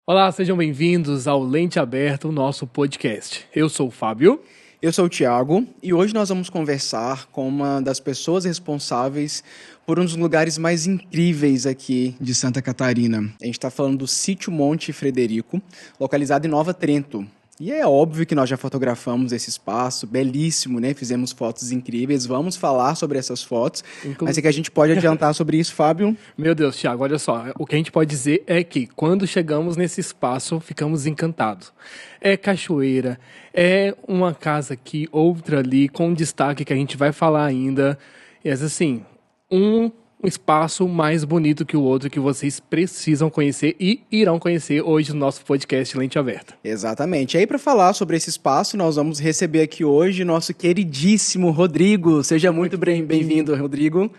Olá, sejam bem-vindos ao Lente Aberta, o nosso podcast. Eu sou o Fábio. Eu sou o Thiago e hoje nós vamos conversar com uma das pessoas responsáveis por um dos lugares mais incríveis aqui de Santa Catarina. A gente está falando do Sítio Monte Frederico, localizado em Nova Trento. E é óbvio que nós já fotografamos esse espaço, belíssimo, né? Fizemos fotos incríveis, vamos falar sobre essas fotos. Mas é que a gente pode adiantar sobre isso, Fábio? Meu Deus, Thiago, olha só. O que a gente pode dizer é que quando chegamos nesse espaço, ficamos encantados. É cachoeira, é uma casa aqui, outra ali, com destaque que a gente vai falar ainda. E assim, um espaço mais bonito que o outro que vocês precisam conhecer e irão conhecer hoje no nosso podcast Lente Aberta. Exatamente. E aí, para falar sobre esse espaço, nós vamos receber aqui hoje nosso queridíssimo Rodrigo. Seja muito bem-vindo, Rodrigo.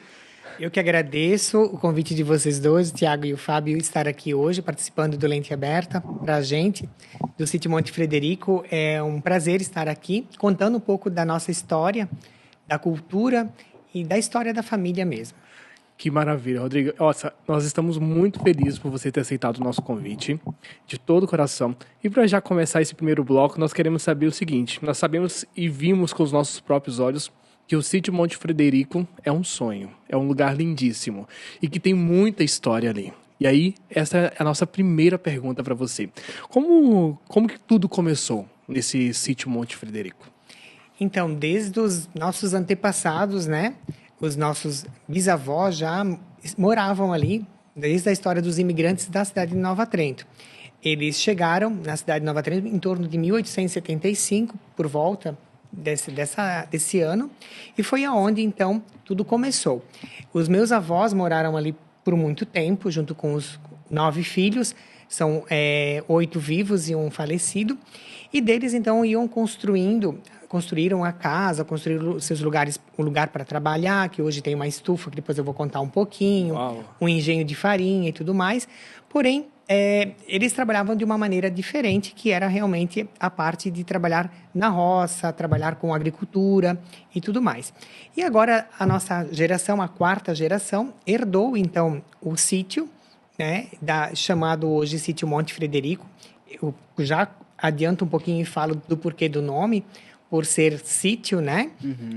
Eu que agradeço o convite de vocês dois, o Thiago e o Fábio, estar aqui hoje participando do Lente Aberta para a gente, do Sítio Monte Frederico. É um prazer estar aqui, contando um pouco da nossa história, da cultura e da história da família mesmo. Que maravilha, Rodrigo. Nossa, nós estamos muito felizes por você ter aceitado o nosso convite, de todo o coração. E para já começar esse primeiro bloco, nós queremos saber o seguinte. Nós sabemos e vimos com os nossos próprios olhos que o Sítio Monte Frederico é um sonho, é um lugar lindíssimo e que tem muita história ali. E aí, essa é a nossa primeira pergunta para você. Como que tudo começou nesse Sítio Monte Frederico? Então, desde os nossos antepassados, né? Os nossos bisavós já moravam ali, desde a história dos imigrantes da cidade de Nova Trento. Eles chegaram na cidade de Nova Trento em torno de 1875, por volta desse ano, e foi aonde, então, tudo começou. Os meus avós moraram ali por muito tempo, junto com os 9 filhos, são 8 vivos e um falecido, e deles, então, iam construíram a casa, construíram seus lugares, um lugar para trabalhar, que hoje tem uma estufa, que depois eu vou contar um pouquinho, um engenho de farinha e tudo mais. Porém, eles trabalhavam de uma maneira diferente, que era realmente a parte de trabalhar na roça, trabalhar com agricultura e tudo mais. E agora a nossa geração, a 4ª geração, herdou então o sítio, né, chamado hoje Sítio Monte Frederico. Eu já adianto um pouquinho e falo do porquê do nome, por ser sítio, né?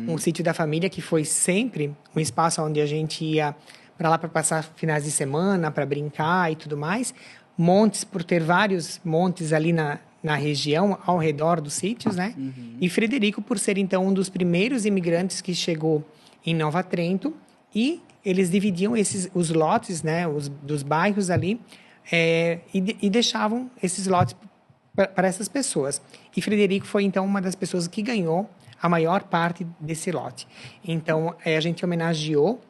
Um sítio da família que foi sempre um espaço onde a gente ia para lá para passar finais de semana, para brincar e tudo mais. Montes, por ter vários montes ali na região, ao redor dos sítios, né? E Frederico, por ser, então, um dos primeiros imigrantes que chegou em Nova Trento. E eles dividiam os lotes, né? Dos bairros ali e deixavam esses lotes para essas pessoas. E Frederico foi, então, uma das pessoas que ganhou a maior parte desse lote. Então, a gente homenageou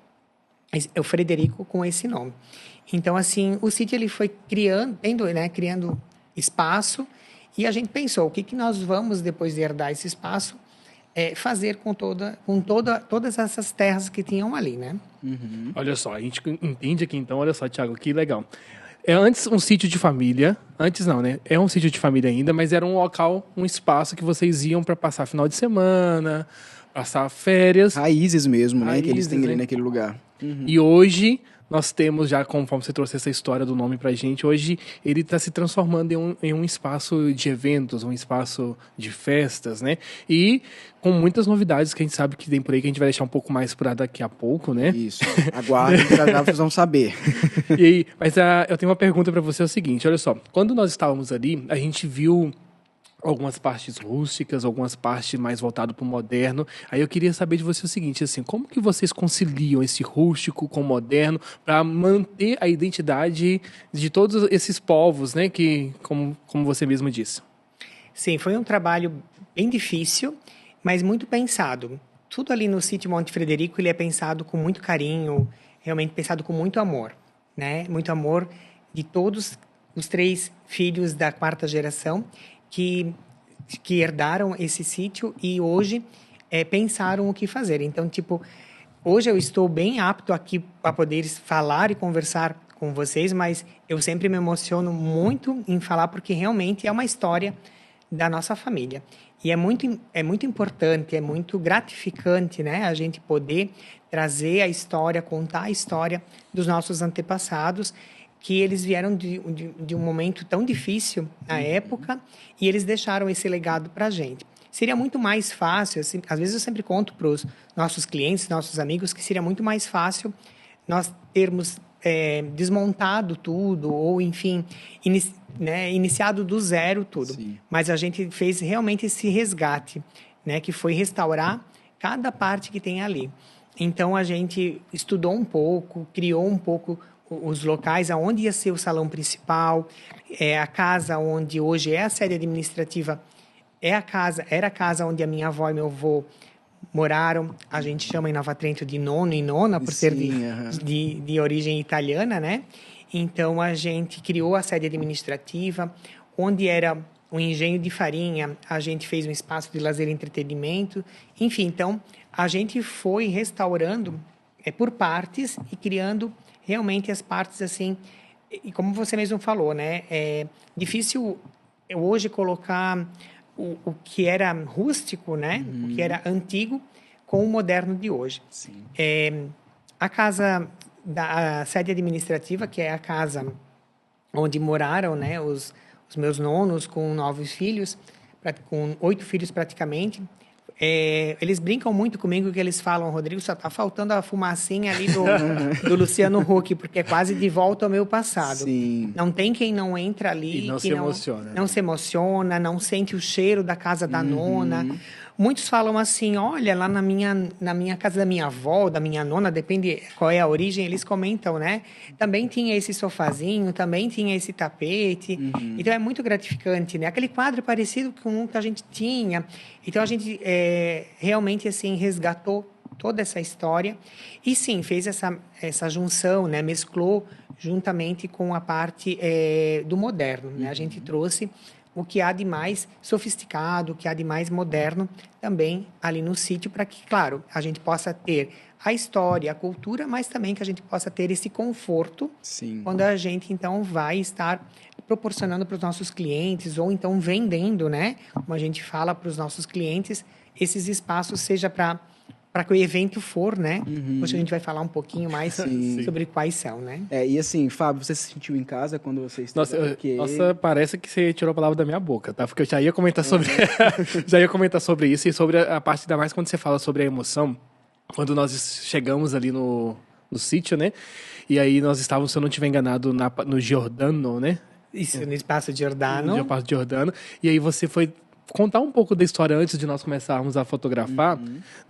o Frederico com esse nome. Então, assim, o sítio ele foi criando espaço, e a gente pensou, o que nós vamos, depois de herdar esse espaço, fazer com todas essas terras que tinham ali, né? Olha só, a gente entende aqui então, olha só, Thiago, que legal. É antes um sítio de família, antes não, né? É um sítio de família ainda, mas era um local, um espaço que vocês iam para passar final de semana, passar férias. Raízes mesmo, né? Raízes, Que eles têm ali né? naquele lugar. E hoje nós temos, já conforme você trouxe essa história do nome pra gente, hoje ele está se transformando em um espaço de eventos, um espaço de festas, né? E com muitas novidades que a gente sabe que tem por aí, que a gente vai deixar um pouco mais para daqui a pouco, né? Isso. Aguardem, já vocês vão saber. E aí, mas eu tenho uma pergunta para você, é o seguinte, olha só, quando nós estávamos ali, a gente viu algumas partes rústicas, algumas partes mais voltadas para o moderno. Aí eu queria saber de você o seguinte, assim, como que vocês conciliam esse rústico com o moderno para manter a identidade de todos esses povos, né, que, como você mesmo disse? Sim, foi um trabalho bem difícil, mas muito pensado. Tudo ali no Sítio Monte Frederico, ele é pensado com muito carinho, realmente pensado com muito amor, né? Muito amor de todos os 3 filhos da 4ª geração, que herdaram esse sítio e hoje pensaram o que fazer. Então, hoje eu estou bem apto aqui para poder falar e conversar com vocês, mas eu sempre me emociono muito em falar porque realmente é uma história da nossa família. E é muito importante, é muito gratificante, né, a gente poder trazer a história, contar a história dos nossos antepassados, que eles vieram de um momento tão difícil na época e eles deixaram esse legado para a gente. Seria muito mais fácil, assim, às vezes eu sempre conto para os nossos clientes, nossos amigos, que seria muito mais fácil nós termos desmontado tudo ou, enfim, iniciado do zero tudo. Sim. Mas a gente fez realmente esse resgate, né, que foi restaurar cada parte que tem ali. Então, a gente estudou um pouco, criou um pouco os locais aonde ia ser o salão principal, a casa onde hoje é a sede administrativa, era a casa onde a minha avó e meu avô moraram. A gente chama em Nova Trento de nono e nona, por ser de origem italiana, né? Então, a gente criou a sede administrativa, onde era o engenho de farinha, a gente fez um espaço de lazer e entretenimento. Enfim, então, a gente foi restaurando por partes e criando realmente as partes assim. E como você mesmo falou, né? É difícil hoje colocar o que era rústico, né? O que era antigo com o moderno de hoje. Sim. A casa da sede administrativa, que é a casa onde moraram, né, os meus nonos com 9 filhos, com 8 filhos praticamente. Eles brincam muito comigo que eles falam, Rodrigo, só está faltando a fumacinha ali do Luciano Huck, porque é quase de volta ao meu passado. Sim. Não tem quem não entra ali, E não que se emociona. não se emociona, não sente o cheiro da casa da nona. Muitos falam assim, olha, lá na minha casa da minha avó, da minha nona, depende qual é a origem, eles comentam, né? Também tinha esse sofazinho, também tinha esse tapete. Então, é muito gratificante, né? Aquele quadro parecido com o que a gente tinha. Então, a gente realmente, assim, resgatou toda essa história e, sim, fez essa junção, né? Mesclou juntamente com a parte do moderno, né? A gente trouxe o que há de mais sofisticado, o que há de mais moderno também ali no sítio, para que, claro, a gente possa ter a história, a cultura, mas também que a gente possa ter esse conforto. Sim. Quando a gente, então, vai estar proporcionando para os nossos clientes ou, então, vendendo, né? Como a gente fala para os nossos clientes, esses espaços, seja para que o evento for, né? Hoje a gente vai falar um pouquinho mais sobre quais são, né? E assim, Fábio, você se sentiu em casa quando você esteve aqui? Nossa, parece que você tirou a palavra da minha boca, tá? Porque eu já ia comentar sobre já ia comentar sobre isso e sobre a parte ainda mais quando você fala sobre a emoção. Quando nós chegamos ali no sítio, né? E aí nós estávamos, se eu não estiver enganado, no Giordano, né? Isso, no Espaço Giordano. No Espaço Giordano. E aí você foi contar um pouco da história antes de nós começarmos a fotografar.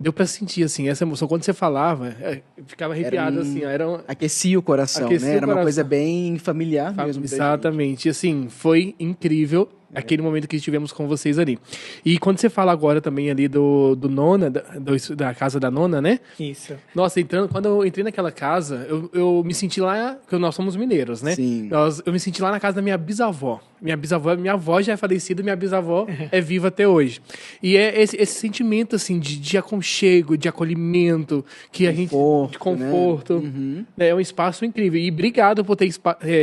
Deu pra sentir, assim, essa emoção. Quando você falava, eu ficava arrepiado, assim. Aquecia o coração, né? Era uma coisa bem familiar mesmo. Exatamente. E, assim, foi incrível aquele momento que estivemos com vocês ali. E quando você fala agora também ali do nona, da casa da nona, né? Isso. Nossa, quando eu entrei naquela casa, eu me senti lá, porque nós somos mineiros, né? Sim. Eu me senti lá na casa da minha bisavó. Minha avó já é falecida, minha bisavó é viva até hoje. E é esse sentimento, assim, de aconchego, de acolhimento, que de conforto. Né? É um espaço incrível. E obrigado por ter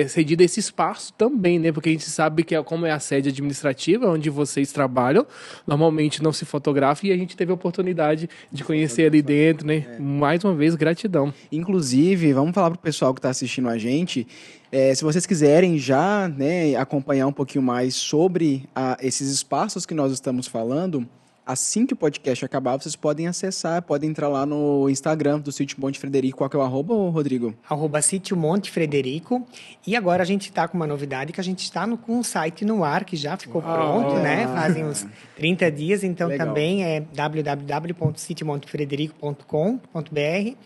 cedido esse espaço também, né? Porque a gente sabe que como é a sede administrativa, onde vocês trabalham, normalmente não se fotografa e a gente teve a oportunidade de conhecer ali dentro, né? Mais uma vez, gratidão. Inclusive, vamos falar para o pessoal que está assistindo a gente, se vocês quiserem já, né, acompanhar um pouquinho mais sobre esses espaços que nós estamos falando, assim que o podcast acabar, vocês podem acessar, podem entrar lá no Instagram do Sítio Monte Frederico. Qual que é o arroba, Rodrigo? @Sítio Monte Frederico. E agora a gente está com uma novidade, que a gente está com um site no ar, que já ficou pronto, né? Fazem uns 30 dias, então legal. Também é www.sitiomontefrederico.com.br.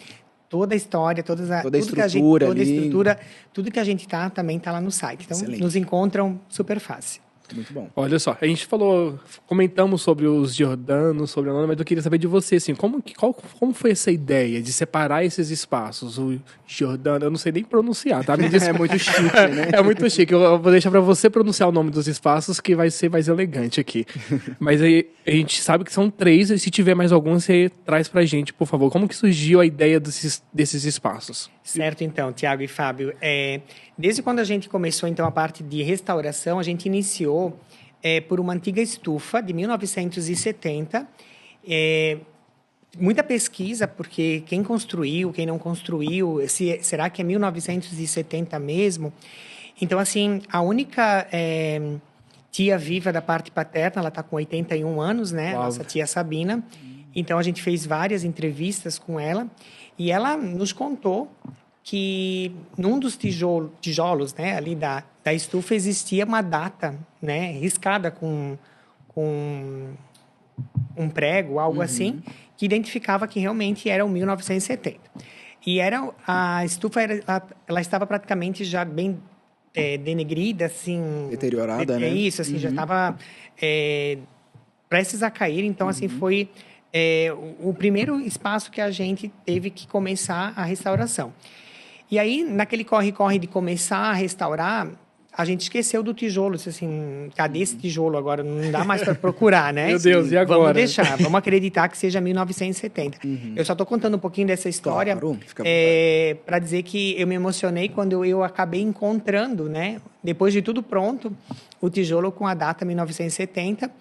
Toda a história, toda a estrutura, tudo que a gente também está lá no site. Então, Excelente. Nos encontram super fácil. Muito bom. Olha só, a gente comentamos sobre os Giordanos, sobre a nona, mas eu queria saber de você, assim, como foi essa ideia de separar esses espaços? O Giordano, eu não sei nem pronunciar, tá? Me É muito chique, né? É muito chique. Eu vou deixar para você pronunciar o nome dos espaços, que vai ser mais elegante aqui. Mas aí, a gente sabe que são 3, e se tiver mais algum, você traz pra gente, por favor. Como que surgiu a ideia desses espaços? Certo, então, Tiago e Fábio. Desde quando a gente começou, então, a parte de restauração, a gente iniciou por uma antiga estufa de 1970, muita pesquisa, porque quem construiu, quem não construiu, será que é 1970 mesmo? Então, assim, a única tia viva da parte paterna, ela está com 81 anos, né? Uau. Nossa tia Sabina. Então, a gente fez várias entrevistas com ela e ela nos contou que num dos tijolos, né, ali da estufa existia uma data, né, riscada com um prego, algo assim, que identificava que realmente era o 1970. E a estufa ela estava praticamente já bem denegrida, assim... Deteriorada, né? É isso, assim, já estava prestes a cair. Então, assim, foi o primeiro espaço que a gente teve que começar a restauração. E aí, naquele corre-corre de começar a restaurar, a gente esqueceu do tijolo. Disse assim, cadê esse tijolo agora? Não dá mais para procurar, né? Meu Deus, e agora? Vamos deixar, vamos acreditar que seja 1970. Eu só estou contando um pouquinho dessa história para dizer que eu me emocionei quando eu acabei encontrando, né? Depois de tudo pronto, o tijolo com a data 1970.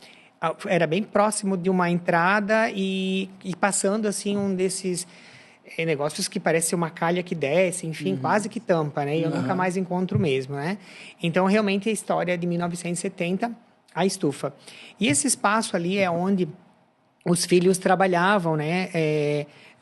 Era bem próximo de uma entrada e passando assim um desses negócios que parece uma calha que desce, enfim, quase que tampa, né? E eu nunca mais encontro mesmo, né? Então, realmente, a história é de 1970, a estufa. E esse espaço ali é onde os filhos trabalhavam, né?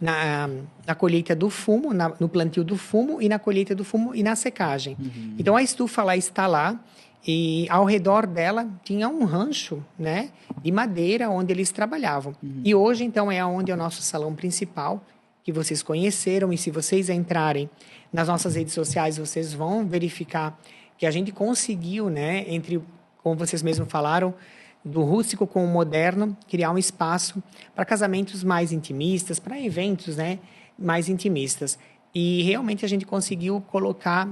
Na colheita do fumo, no plantio do fumo e na colheita do fumo e na secagem. Então, a estufa lá está lá e ao redor dela tinha um rancho, né? De madeira onde eles trabalhavam. E hoje, então, é onde é o nosso salão principal, que vocês conheceram, e se vocês entrarem nas nossas redes sociais, vocês vão verificar que a gente conseguiu, né, como vocês mesmos falaram, do rústico com o moderno, criar um espaço para casamentos mais intimistas, para eventos, né, mais intimistas. E realmente a gente conseguiu colocar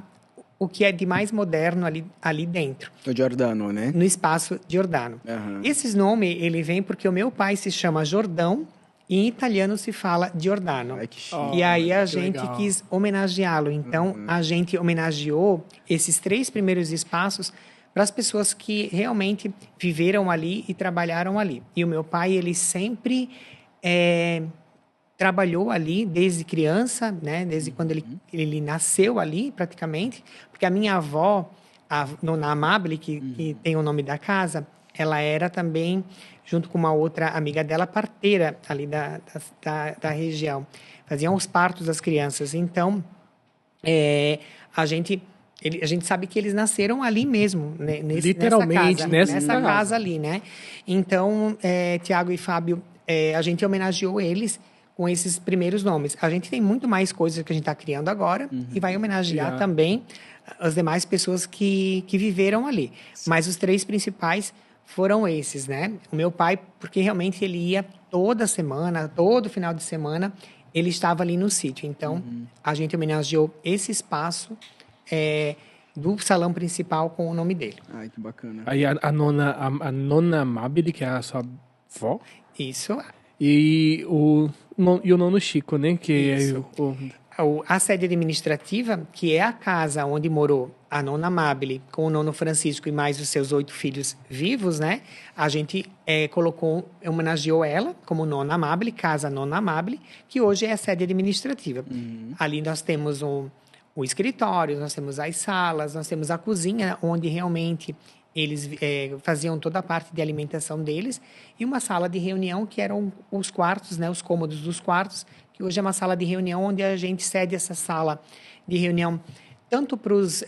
o que é de mais moderno ali dentro. O Giordano, né? No espaço Giordano. Esse nome, ele vem porque o meu pai se chama Jordão, e em italiano se fala Giordano. Ai, que chique. E aí a gente legal. quis homenageá-lo. Então, a gente homenageou esses 3 primeiros espaços para as pessoas que realmente viveram ali e trabalharam ali. E o meu pai, ele sempre trabalhou ali desde criança, né? Desde quando ele nasceu ali, praticamente. Porque a minha avó, a Nona Amabile, que tem o nome da casa, ela era também, junto com uma outra amiga dela, parteira ali da região. Faziam os partos das crianças. Então, a gente sabe que eles nasceram ali mesmo, né? Literalmente, nessa casa ali, né? Então, Tiago e Fábio, a gente homenageou eles com esses primeiros nomes. A gente tem muito mais coisas que a gente está criando agora e vai homenagear também as demais pessoas que viveram ali. Mas os 3 principais foram esses, né? O meu pai, porque realmente ele ia toda semana, todo final de semana, ele estava ali no sítio. Então, a gente homenageou esse espaço do salão principal com o nome dele. Ai, que bacana. Aí a nona Amabile, que é a sua avó. Isso. E o nono Chico, né? Que Isso. é A sede administrativa, que é a casa onde morou a Nona Amabile com o nono Francisco e mais os seus 8 filhos vivos, né? A gente homenageou ela como Nona Amabile, Casa Nona Amabile, que hoje é a sede administrativa. Ali nós temos o escritório, nós temos as salas, nós temos a cozinha, onde realmente eles faziam toda a parte de alimentação deles, e uma sala de reunião, que eram os quartos, né? Os cômodos dos quartos, que hoje é uma sala de reunião onde a gente cede essa sala de reunião tanto para os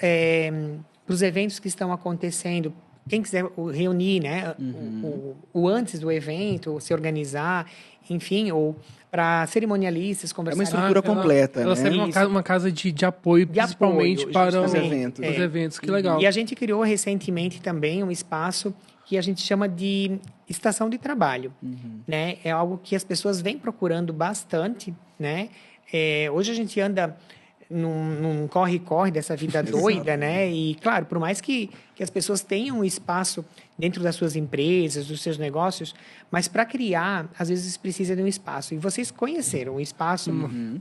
eventos que estão acontecendo, quem quiser reunir, né, o antes do evento, se organizar, enfim, ou para cerimonialistas conversar. É uma estrutura completa, ela né? serve uma casa de apoio, principalmente para os eventos. Que legal. E a gente criou recentemente também um espaço que a gente chama de estação de trabalho, né? É algo que as pessoas vêm procurando bastante, né? Hoje a gente anda num corre-corre dessa vida doida, né? E, claro, por mais que as pessoas tenham um espaço dentro das suas empresas, dos seus negócios, mas para criar, às vezes precisa de um espaço. E vocês conheceram o espaço,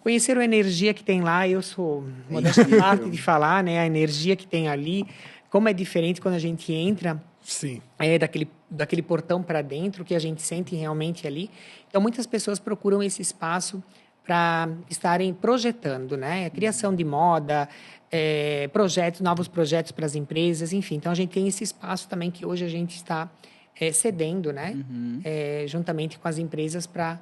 conheceram a energia que tem lá. Eu sou modesta parte de falar, né? A energia que tem ali, como é diferente quando a gente entra Sim. daquele portão para dentro, que a gente sente realmente ali. Então, muitas pessoas procuram esse espaço para estarem projetando, né? A criação de moda, novos projetos para as empresas, enfim. Então, a gente tem esse espaço também que hoje a gente está cedendo, né? Juntamente com as empresas para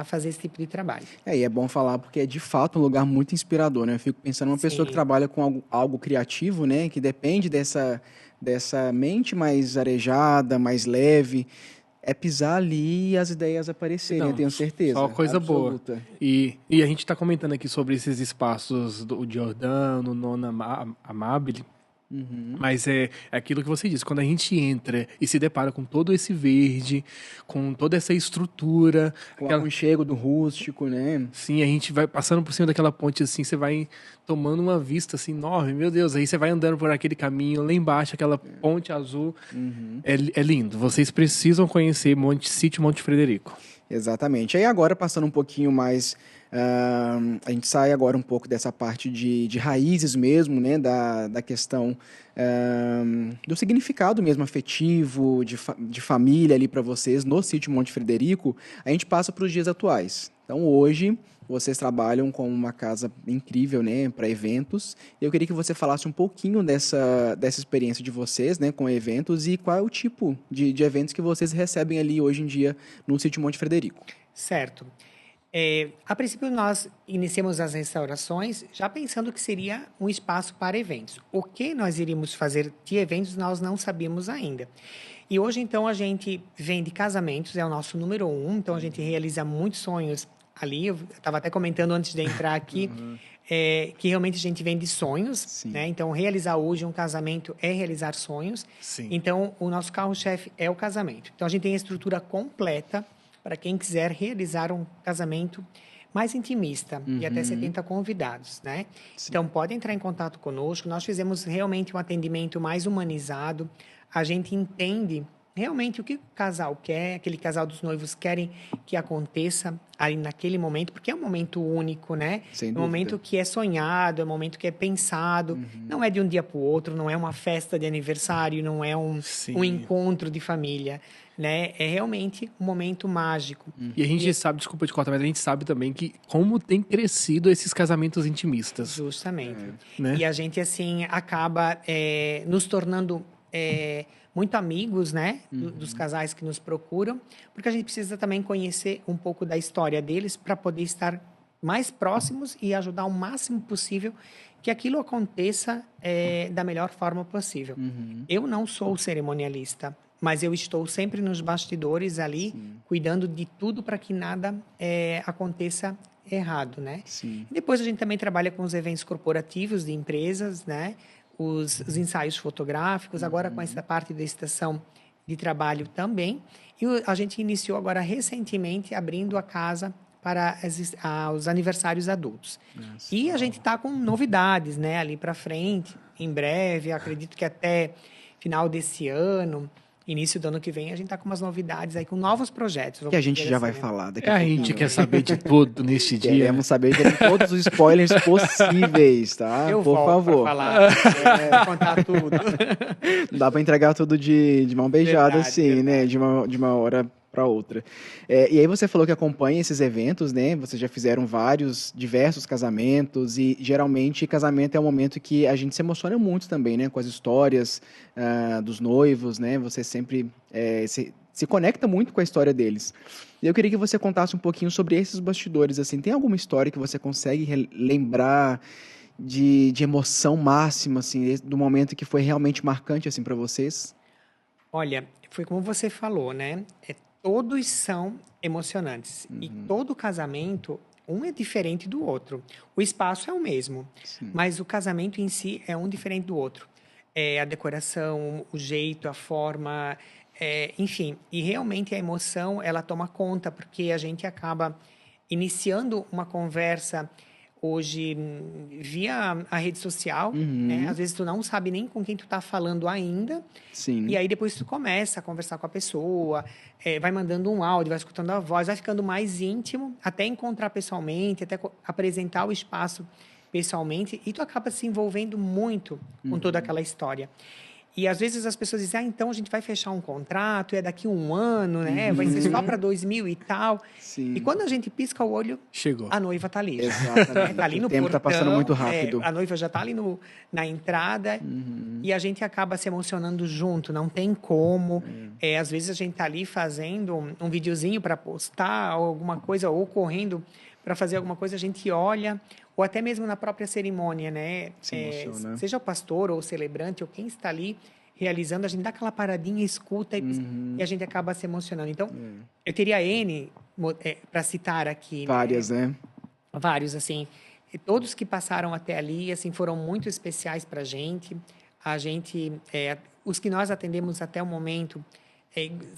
fazer esse tipo de trabalho. E é bom falar porque é de fato um lugar muito inspirador, né? Eu fico pensando numa pessoa que trabalha com algo criativo, né? Que depende dessa mente mais arejada, mais leve. É pisar ali e as ideias aparecerem, eu tenho certeza. Só coisa absoluta. boa. E a gente está comentando aqui sobre esses espaços do Giordano, Nona Amabile. Mas é aquilo que você disse, quando a gente entra e se depara com todo esse verde, com toda essa estrutura... Com o aconchego do rústico, né? Sim, a gente vai passando por cima daquela ponte assim, você vai tomando uma vista assim, enorme, meu Deus, aí você vai andando por aquele caminho, lá embaixo, aquela ponte azul. É lindo, vocês precisam conhecer Sítio Monte Frederico. Exatamente. Aí agora, passando um pouquinho mais... a gente sai agora um pouco dessa parte de raízes mesmo, né? Da questão do significado mesmo afetivo, de família ali para vocês no Sítio Monte Frederico. A gente passa para os dias atuais. Então, hoje, vocês trabalham com uma casa incrível, né? Para eventos. Eu queria que você falasse um pouquinho dessa experiência de vocês, né? Com eventos e qual é o tipo de eventos que vocês recebem ali hoje em dia no Sítio Monte Frederico. Certo. A princípio, nós iniciamos as restaurações já pensando que seria um espaço para eventos. O que nós iríamos fazer de eventos, nós não sabíamos ainda. E hoje, então, a gente vende casamentos, é o nosso número 1, então a gente realiza muitos sonhos ali. Eu estava até comentando antes de entrar aqui, que realmente a gente vende sonhos, né? Então, realizar hoje um casamento é realizar sonhos. Sim. Então, o nosso carro-chefe é o casamento. Então, a gente tem a estrutura completa para quem quiser realizar um casamento mais intimista e até 70 convidados, né? Então, pode entrar em contato conosco. Nós fizemos realmente um atendimento mais humanizado. A gente entende realmente o que o casal quer, aquele casal dos noivos querem que aconteça ali naquele momento, porque é um momento único, né? Sem É um dúvida. momento que é sonhado, é um momento que é pensado. Não é de um dia para o outro, não é uma festa de aniversário, não é um encontro de família, né? É realmente um momento mágico. E a gente sabe, desculpa te cortar, mas a gente sabe também que como tem crescido esses casamentos intimistas. Justamente. Né? E a gente, assim, acaba nos tornando muito amigos, né? Dos casais que nos procuram, porque a gente precisa também conhecer um pouco da história deles para poder estar mais próximos e ajudar o máximo possível que aquilo aconteça da melhor forma possível. Eu não sou cerimonialista, mas eu estou sempre nos bastidores ali, cuidando de tudo para que nada aconteça errado, né? Sim. Depois a gente também trabalha com os eventos corporativos de empresas, né? Os ensaios fotográficos, agora com essa parte da estação de trabalho também. E a gente iniciou agora recentemente abrindo a casa para os aniversários adultos. Nossa. E a gente está com novidades, né? Ali para frente, em breve, acredito que até final desse ano, início do ano que vem, a gente está com umas novidades aí, com novos projetos. Que a gente já vai né? falar daqui A pouquinho. gente quer saber de tudo neste dia. Queremos saber de todos os spoilers possíveis, tá? Eu Por volto favor. para falar, contar tudo. Não dá para entregar tudo de mão beijada, Verdade, assim, né? De uma hora para outra. E aí você falou que acompanha esses eventos, né? Vocês já fizeram diversos casamentos e geralmente casamento é um momento que a gente se emociona muito também, né? Com as histórias dos noivos, né? Você sempre se conecta muito com a história deles. E eu queria que você contasse um pouquinho sobre esses bastidores, assim. Tem alguma história que você consegue lembrar de emoção máxima, assim, do momento que foi realmente marcante, assim, para vocês? Olha, foi como você falou, né? Todos são emocionantes. E todo casamento, um é diferente do outro. O espaço é o mesmo, mas o casamento em si é um diferente do outro. A decoração, o jeito, a forma, enfim. E realmente a emoção, ela toma conta, porque a gente acaba iniciando uma conversa hoje via a rede social, né? Às vezes tu não sabe nem com quem tu tá falando ainda. Sim. E aí depois tu começa a conversar com a pessoa, vai mandando um áudio, vai escutando a voz, vai ficando mais íntimo, até encontrar pessoalmente, até apresentar o espaço pessoalmente e tu acaba se envolvendo muito com toda aquela história. E às vezes as pessoas dizem, então a gente vai fechar um contrato, é daqui 1 ano, né? Vai ser só para 2000 e tal. Sim. E quando a gente pisca o olho, Chegou. a noiva tá ali. Exatamente. Tá ali no O tempo tá portão, passando muito rápido. a noiva já tá ali na entrada e a gente acaba se emocionando junto, não tem como. Às vezes a gente tá ali fazendo um videozinho para postar ou alguma coisa, ou correndo para fazer alguma coisa, a gente olha, ou até mesmo na própria cerimônia, né? Se emociona. Seja o pastor ou o celebrante ou quem está ali realizando, a gente dá aquela paradinha, escuta e a gente acaba se emocionando. Então, eu teria N para citar aqui. Várias, né? Vários, assim. E todos que passaram até ali, assim, foram muito especiais para a gente. Os que nós atendemos até o momento,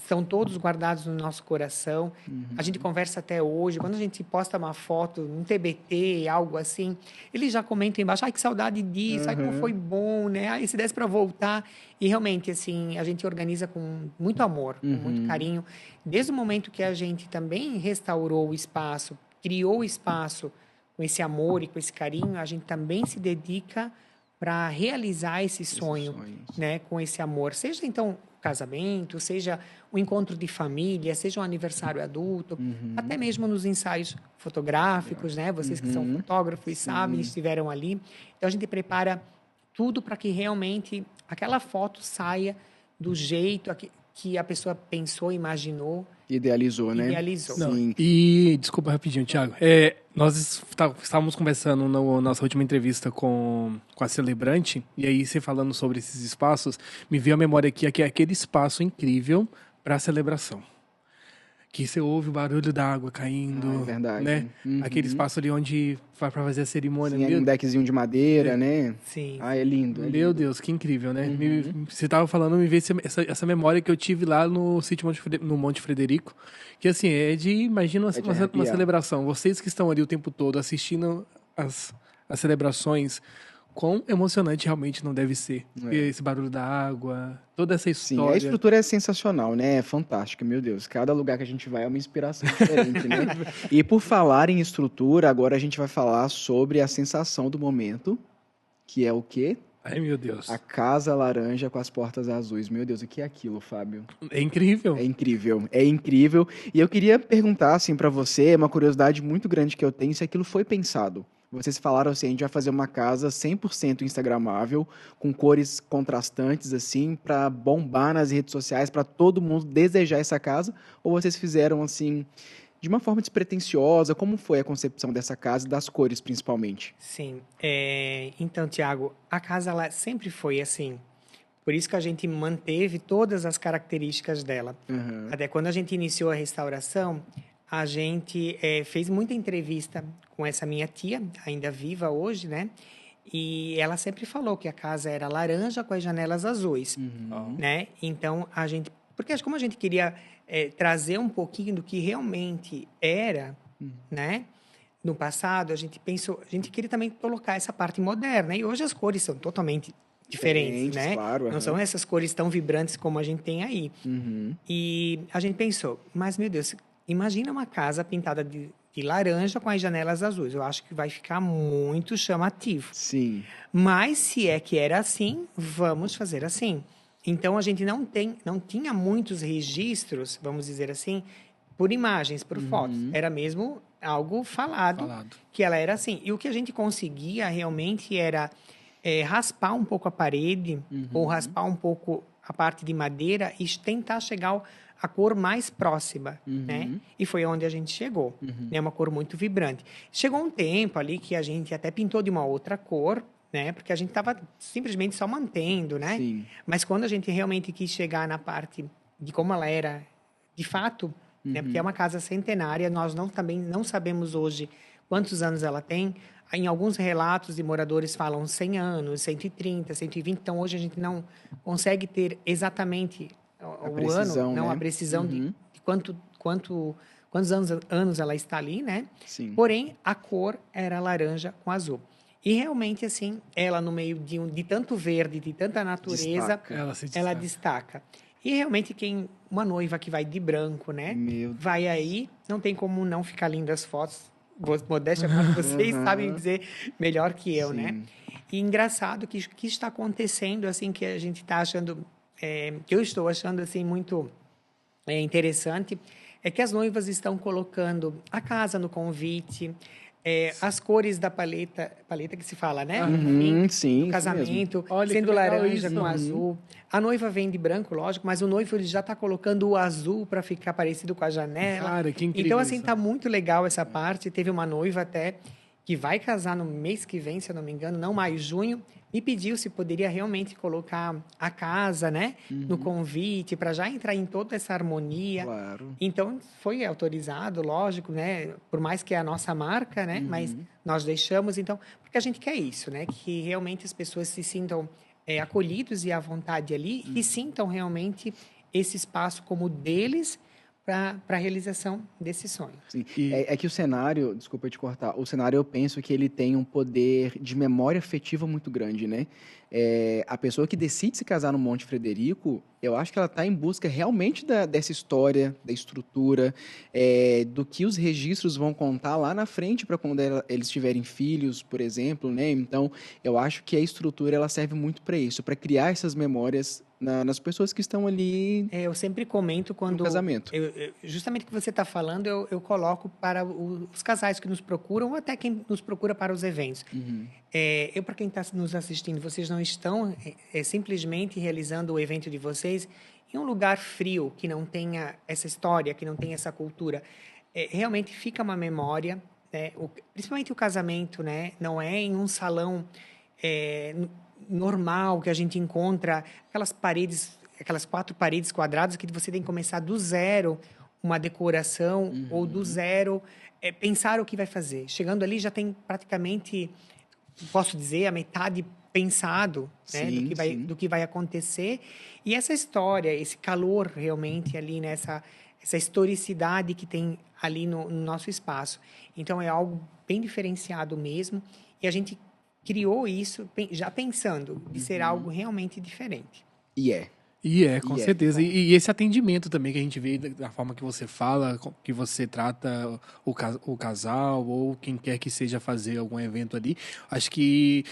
são todos guardados no nosso coração. A gente conversa até hoje. Quando a gente posta uma foto, um TBT, algo assim, eles já comentam embaixo, ai, que saudade disso, ai, como foi bom, né? Ai, se desse para voltar. E realmente, assim, a gente organiza com muito amor, com muito carinho. Desde o momento que a gente também restaurou o espaço, criou o espaço com esse amor e com esse carinho, a gente também se dedica para realizar esse sonho, né, com esse amor. Seja, então, o casamento, seja o encontro de família, seja um aniversário adulto, até mesmo nos ensaios fotográficos, né? Vocês que são fotógrafos e sabem, estiveram ali. Então, a gente prepara tudo para que realmente aquela foto saia do jeito que a pessoa pensou, imaginou. Idealizou, né? Idealizou. Sim. E, desculpa rapidinho, Thiago. Nós estávamos conversando na nossa última entrevista com a celebrante, e aí você falando sobre esses espaços, me veio a memória aqui, que é aquele espaço incrível para a celebração. Que você ouve o barulho da água caindo, é verdade. né? Aquele espaço ali onde vai para fazer a cerimônia. Sim, um deckzinho de madeira, né? Sim. Ah, é lindo. Meu Deus, que incrível, né? Você estava falando, me veio essa memória que eu tive lá no sítio no Monte Frederico, que assim, imagina uma celebração. Vocês que estão ali o tempo todo assistindo as celebrações, quão emocionante realmente não deve ser. Esse barulho da água, toda essa história. Sim, a estrutura é sensacional, né? É fantástica, meu Deus. Cada lugar que a gente vai é uma inspiração diferente, né? E por falar em estrutura, agora a gente vai falar sobre a sensação do momento, que é o quê? Ai, meu Deus. A Casa Laranja com as portas azuis. Meu Deus, o que é aquilo, Fábio? É incrível. É incrível, é incrível. E eu queria perguntar, assim, pra você, uma curiosidade muito grande que eu tenho, se aquilo foi pensado. Vocês falaram assim, a gente vai fazer uma casa 100% instagramável, com cores contrastantes, assim, para bombar nas redes sociais, para todo mundo desejar essa casa? Ou vocês fizeram, assim, de uma forma despretensiosa? Como foi a concepção dessa casa e das cores, principalmente? Sim. Então, Tiago, a casa ela sempre foi assim. Por isso que a gente manteve todas as características dela. Até quando a gente iniciou a restauração, a gente fez muita entrevista com essa minha tia, ainda viva hoje, né? E ela sempre falou que a casa era laranja com as janelas azuis, né? Então, porque como a gente queria trazer um pouquinho do que realmente era, né? No passado, a gente queria também colocar essa parte moderna. E hoje as cores são totalmente diferentes, né? Claro, não são essas cores tão vibrantes como a gente tem aí. E a gente pensou, mas, meu Deus, imagina uma casa pintada de laranja com as janelas azuis. Eu acho que vai ficar muito chamativo. Sim. Mas, se é que era assim, vamos fazer assim. Então, a gente não tinha muitos registros, vamos dizer assim, por imagens, por fotos. Era mesmo algo falado, que ela era assim. E o que a gente conseguia realmente era raspar um pouco a parede ou raspar um pouco a parte de madeira e tentar chegar a cor mais próxima, né? E foi onde a gente chegou, né? Uma cor muito vibrante. Chegou um tempo ali que a gente até pintou de uma outra cor, né? Porque a gente estava simplesmente só mantendo, né? Sim. Mas quando a gente realmente quis chegar na parte de como ela era de fato, né? Porque é uma casa centenária, nós também não sabemos hoje quantos anos ela tem. Em alguns relatos de moradores falam 100 anos, 130, 120. Então, hoje a gente não consegue ter exatamente o ano, não, né? a precisão de quantos anos ela está ali, né? Sim. Porém, a cor era laranja com azul. E realmente, assim, ela no meio de tanto verde, de tanta natureza, ela destaca. E realmente, uma noiva que vai de branco, né? Vai aí, não tem como não ficar lindas as fotos. modéstia, vocês sabem dizer melhor que eu, Sim. né? E engraçado que está acontecendo, assim, que a gente está achando, que eu estou achando, assim, muito interessante, é que as noivas estão colocando a casa no convite, as cores da paleta que se fala, né? Uhum, sim, do isso casamento, Olha, sendo que legal laranja isso. com azul. A noiva vem de branco, lógico, mas o noivo ele já está colocando o azul para ficar parecido com a janela. Cara, que incrível Então, assim, isso. tá muito legal essa parte. Teve uma noiva até que vai casar no mês que vem, se eu não me engano, não maio, junho, me pediu se poderia realmente colocar a casa, né, no convite, para já entrar em toda essa harmonia. Claro. Então, foi autorizado, lógico, né, por mais que é a nossa marca, né, mas nós deixamos, então, porque a gente quer isso, né, que realmente as pessoas se sintam acolhidos e à vontade ali e sintam realmente esse espaço como deles para a realização desse sonho. Sim. E- É que o cenário, desculpa te cortar, o cenário eu penso que ele tem um poder de memória afetiva muito grande, né? A pessoa que decide se casar no Monte Frederico, eu acho que ela está em busca realmente dessa história, da estrutura, do que os registros vão contar lá na frente para quando eles tiverem filhos, por exemplo, né? Então, eu acho que a estrutura ela serve muito para isso, para criar essas memórias nas pessoas que estão ali Eu sempre comento no quando... casamento. Justamente o que você está falando, eu coloco para os casais que nos procuram, ou até quem nos procura para os eventos. Para quem está nos assistindo, vocês não estão simplesmente realizando o evento de vocês em um lugar frio, que não tenha essa história, que não tenha essa cultura. Realmente fica uma memória, né? Principalmente o casamento, né? Não é em um salão normal que a gente encontra aquelas paredes, aquelas 4 paredes quadradas que você tem que começar do zero uma decoração ou do zero pensar o que vai fazer. Chegando ali já tem praticamente, posso dizer, a metade pensado, né, Sim, sim. do que vai acontecer. E essa história, esse calor realmente ali nessa essa historicidade que tem ali no nosso espaço. Então é algo bem diferenciado mesmo e a gente criou isso já pensando de ser algo realmente diferente. E é. Com E é. certeza. E esse atendimento também que a gente vê da forma que você fala, que você trata o casal ou quem quer que seja fazer algum evento ali. Acho que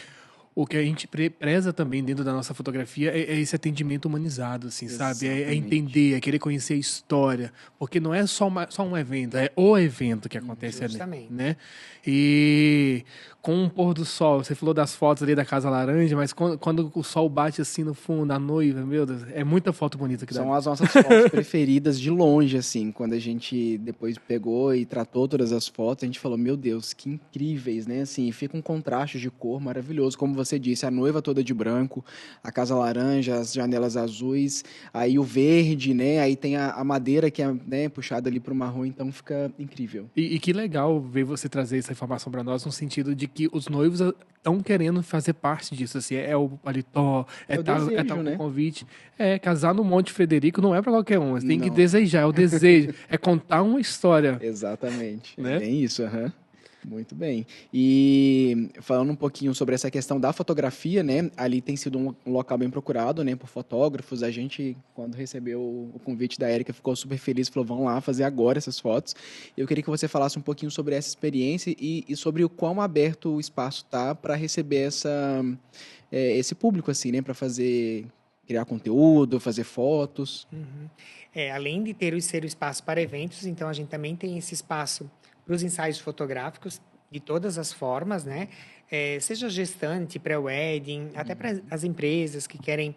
o que a gente preza também dentro da nossa fotografia é esse atendimento humanizado, assim, sabe? É Exatamente. entender, é querer conhecer a história. Porque não é só um evento, é o evento que acontece ali, Justamente. né? E com o pôr do sol, você falou das fotos ali da Casa Laranja, mas quando o sol bate assim no fundo, a noiva, meu Deus, é muita foto bonita que dá. São as nossas fotos preferidas de longe, assim. Quando a gente depois pegou e tratou todas as fotos, a gente falou, meu Deus, que incríveis, né? Assim, fica um contraste de cor maravilhoso. Como você disse, a noiva toda de branco, a casa laranja, as janelas azuis, aí o verde, né? Aí tem a madeira que é, né, puxada ali pro marrom, então fica incrível. E que legal ver você trazer essa informação para nós, no sentido de que os noivos estão querendo fazer parte disso, assim, é o paletó, É o desejo, tal né? convite. Casar no Monte Frederico não é para qualquer um, você tem que Não. desejar, é o desejo, é contar uma história. Exatamente. Né? É bem isso, aham. Muito bem. E falando um pouquinho sobre essa questão da fotografia, né? Ali tem sido um local bem procurado, né? Por fotógrafos. A gente, quando recebeu o convite da Érica, ficou super feliz. Falou, vamos lá fazer agora essas fotos. Eu queria que você falasse um pouquinho sobre essa experiência e sobre o quão aberto o espaço tá para receber esse público, assim, né? Para criar conteúdo, fazer fotos. Além de ter ser o espaço para eventos, então a gente também tem esse espaço para os ensaios fotográficos de todas as formas, né? Seja gestante, pré-wedding, até para as empresas que querem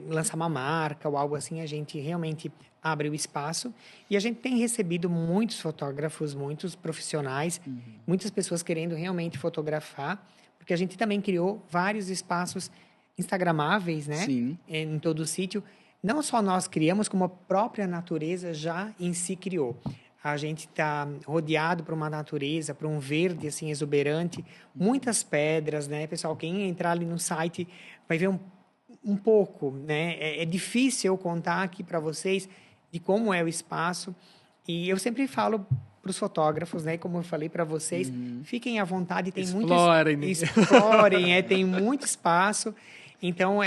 lançar uma marca ou algo assim, a gente realmente abre o espaço. E a gente tem recebido muitos fotógrafos, muitos profissionais, muitas pessoas querendo realmente fotografar, porque a gente também criou vários espaços instagramáveis, né? Sim. Em todo o sítio. Não só nós criamos, como a própria natureza já em si criou. A gente está rodeado por uma natureza, por um verde assim exuberante, muitas pedras, né, pessoal? Quem entrar ali no site vai ver um pouco, né? É difícil eu contar aqui para vocês de como é o espaço. E eu sempre falo para os fotógrafos, né? Como eu falei para vocês, fiquem à vontade. Tem Explorem, né? explorem, tem muito espaço. Então,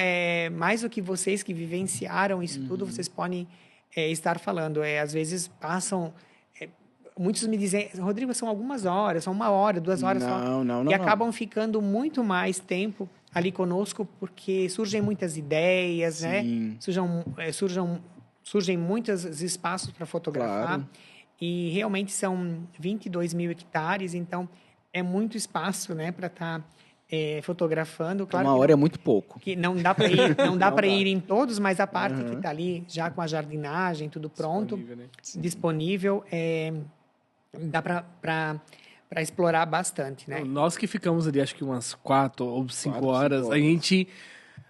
mais do que vocês que vivenciaram isso tudo, vocês podem estar falando. Às vezes passam muitos me dizem, Rodrigo, são algumas horas, são 1 hora, 2 horas só. Não. E acabam ficando muito mais tempo ali conosco, porque surgem muitas ideias, né? Surgem muitos espaços para fotografar. Claro. E realmente são 22 mil hectares, então é muito espaço, né, para estar fotografando. Claro 1 hora é muito pouco. que não dá para ir, não dá para ir em todos, mas a parte que está ali já com a jardinagem, tudo pronto, disponível, dá para explorar bastante, né? Nós que ficamos ali, acho que umas 4 ou 5 horas, 5 a horas. gente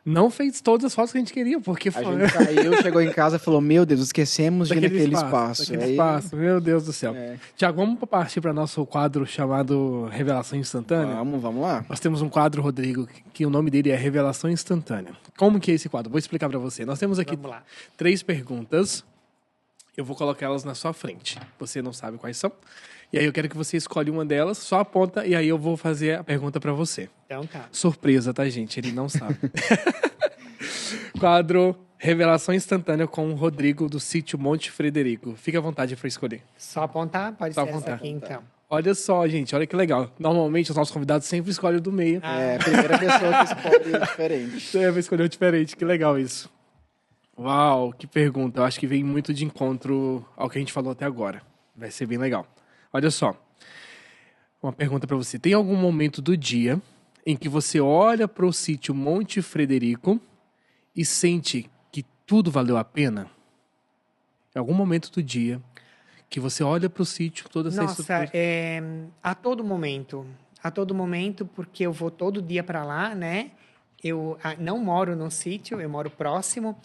não fez todas as fotos que a gente queria, porque A gente saiu, chegou em casa e falou, meu Deus, esquecemos de ir naquele espaço. Daquele Aí- espaço, meu Deus do céu. É. Tiago, vamos partir para nosso quadro chamado Revelação Instantânea? Vamos lá. Nós temos um quadro, Rodrigo, que o nome dele é Revelação Instantânea. Como que é esse quadro? Vou explicar para você. Nós temos aqui Vamos lá. 3 perguntas. Eu vou colocar elas na sua frente. Você não sabe quais são. E aí eu quero que você escolha uma delas, só aponta, e aí eu vou fazer a pergunta para você. Então tá. Surpresa, tá, gente? Ele não sabe. Quadro Revelação Instantânea com o Rodrigo do sítio Monte Frederico. Fique à vontade para escolher. Só apontar? Pode Só ser essa apontar. aqui, então. Olha só, gente, olha que legal. Normalmente os nossos convidados sempre escolhem o do meio. É a primeira pessoa que escolhe diferente. Você vai escolher o diferente, que legal isso. Uau, que pergunta. Eu acho que vem muito de encontro ao que a gente falou até agora. Vai ser bem legal. Olha só. Uma pergunta para você. Tem algum momento do dia em que você olha para o sítio Monte Frederico e sente que tudo valeu a pena? Em algum momento do dia que você olha para o sítio, toda essa Nossa, estrutura... a todo momento, porque eu vou todo dia para lá, né? Eu não moro no sítio, eu moro próximo,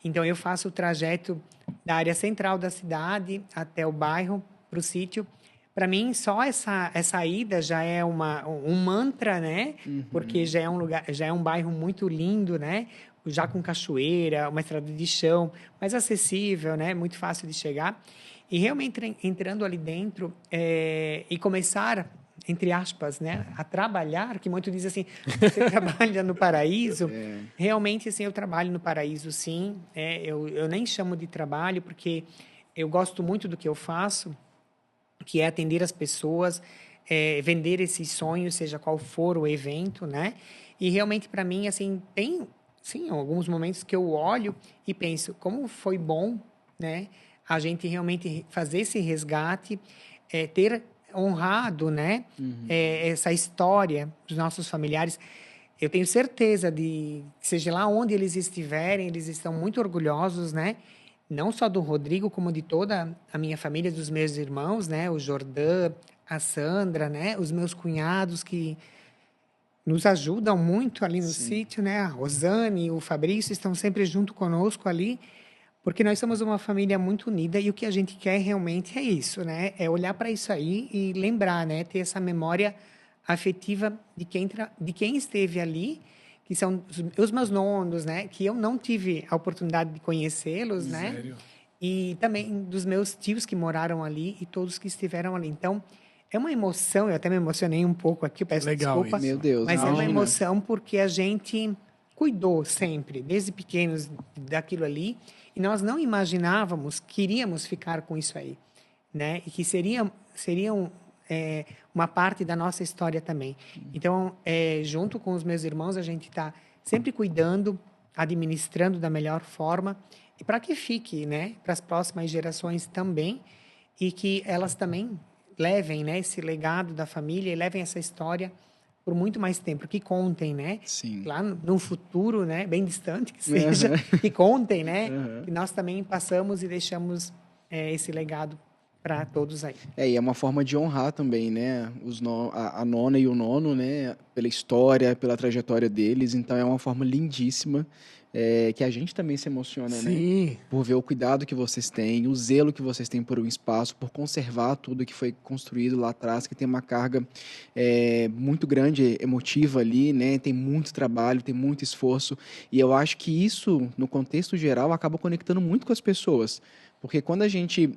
então eu faço o trajeto da área central da cidade até o bairro, para o sítio. Para mim, só essa ida já é um mantra, né? Porque já é um lugar, já é um bairro muito lindo, né? Já com cachoeira, uma estrada de chão, mais acessível, né? Muito fácil de chegar. E realmente entrando ali dentro e começar, entre aspas, né, a trabalhar, que muito diz assim, você trabalha no paraíso. Realmente, assim, eu trabalho no paraíso, sim. Eu nem chamo de trabalho, porque eu gosto muito do que eu faço, que é atender as pessoas, vender esses sonhos, seja qual for o evento, né? E realmente, para mim, assim, tem, sim, alguns momentos que eu olho e penso, como foi bom, né? A gente realmente fazer esse resgate, ter honrado, né? Essa história dos nossos familiares. Eu tenho certeza de que, seja lá onde eles estiverem, eles estão muito orgulhosos, né? Não só do Rodrigo, como de toda a minha família, dos meus irmãos, né? O Jordã, a Sandra, né? Os meus cunhados que nos ajudam muito ali no sítio, né? A Rosane e o Fabrício estão sempre junto conosco ali, porque nós somos uma família muito unida e o que a gente quer realmente é isso, né? É olhar para isso aí e lembrar, né? Ter essa memória afetiva de quem esteve ali, que são os meus nonos, né? Que eu não tive a oportunidade de conhecê-los, né? Sério? E também dos meus tios que moraram ali e todos que estiveram ali. Então, é uma emoção, eu até me emocionei um pouco aqui, peço Legal desculpa. isso. Meu Deus, Mas é uma imagina. emoção porque a gente cuidou sempre, desde pequenos, daquilo ali, e nós não imaginávamos que iríamos ficar com isso aí, né? E que seriam uma parte da nossa história também. Então, junto com os meus irmãos, a gente está sempre cuidando, administrando da melhor forma, e para que fique, né, para as próximas gerações também, e que elas também levem, né, esse legado da família e levem essa história por muito mais tempo, que contem, né? Sim. Lá no futuro, né, bem distante que seja, que contem, né, que nós também passamos e deixamos esse legado para todos aí. E é uma forma de honrar também, né? A nona e o nono, né? Pela história, pela trajetória deles. Então é uma forma lindíssima que a gente também se emociona, né? Sim. Por ver o cuidado que vocês têm, o zelo que vocês têm por um espaço, por conservar tudo que foi construído lá atrás, que tem uma carga muito grande, emotiva ali, né? Tem muito trabalho, tem muito esforço. E eu acho que isso, no contexto geral, acaba conectando muito com as pessoas. Porque quando a gente,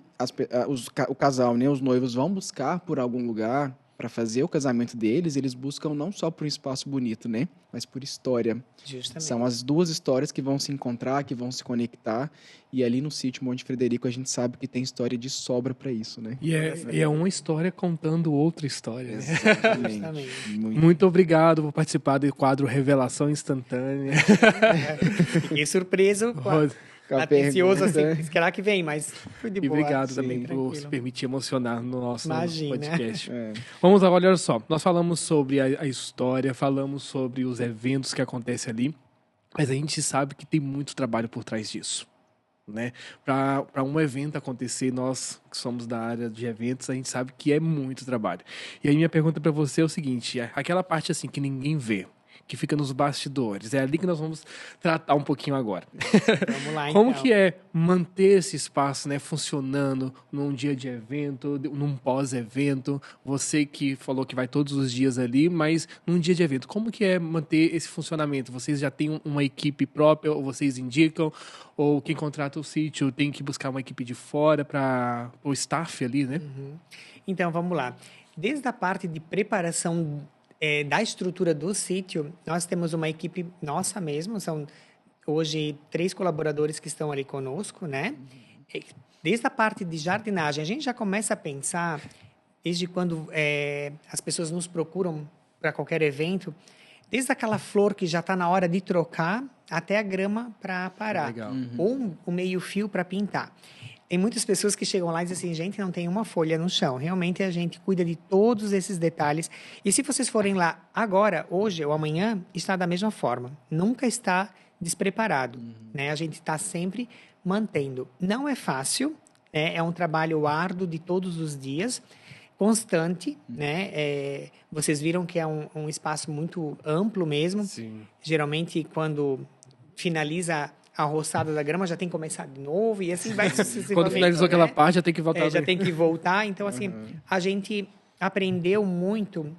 o casal, né, os noivos vão buscar por algum lugar, para fazer o casamento deles, eles buscam não só por um espaço bonito, né? Mas por história. Justamente. São as duas histórias que vão se encontrar, que vão se conectar. E ali no sítio Monte Frederico a gente sabe que tem história de sobra para isso, né? E é uma história contando outra história. Né? Exatamente. Muito obrigado por participar do quadro Revelação Instantânea. Fiquei surpreso com atencioso assim, será que vem? Mas foi de boa. E obrigado sim, também por tranquilo. se permitir emocionar no nosso podcast. É. Vamos agora, olha só. Nós falamos sobre a história, falamos sobre os eventos que acontecem ali, mas a gente sabe que tem muito trabalho por trás disso. Né? Para um evento acontecer, nós que somos da área de eventos, a gente sabe que é muito trabalho. E aí minha pergunta para você é o seguinte, aquela parte assim que ninguém vê, que fica nos bastidores, é ali que nós vamos tratar um pouquinho agora. Vamos lá, Como então. que é manter esse espaço, né, funcionando num dia de evento, num pós-evento? Você que falou que vai todos os dias ali, mas num dia de evento, como que é manter esse funcionamento? Vocês já têm uma equipe própria, ou vocês indicam, ou quem contrata o sítio tem que buscar uma equipe de fora para o staff ali, né? Então, vamos lá. Desde a parte de preparação da estrutura do sítio, nós temos uma equipe nossa mesmo, são hoje 3 colaboradores que estão ali conosco, né? Desde a parte de jardinagem, a gente já começa a pensar, desde quando as pessoas nos procuram para qualquer evento, desde aquela flor que já está na hora de trocar, até a grama para parar. Legal. Ou o meio-fio para pintar. Tem muitas pessoas que chegam lá e dizem assim, gente, não tem uma folha no chão. Realmente a gente cuida de todos esses detalhes. E se vocês forem lá agora, hoje ou amanhã, está da mesma forma. Nunca está despreparado. Né? A gente está sempre mantendo. Não é fácil, né? É um trabalho árduo de todos os dias, constante. Né? Vocês viram que é um espaço muito amplo mesmo. Sim. Geralmente, quando finaliza a roçada da grama, já tem que começar de novo, e assim vai sucessivamente. Quando finalizou aquela parte, já tem que voltar. Já tem que voltar. Então, assim, a gente aprendeu muito,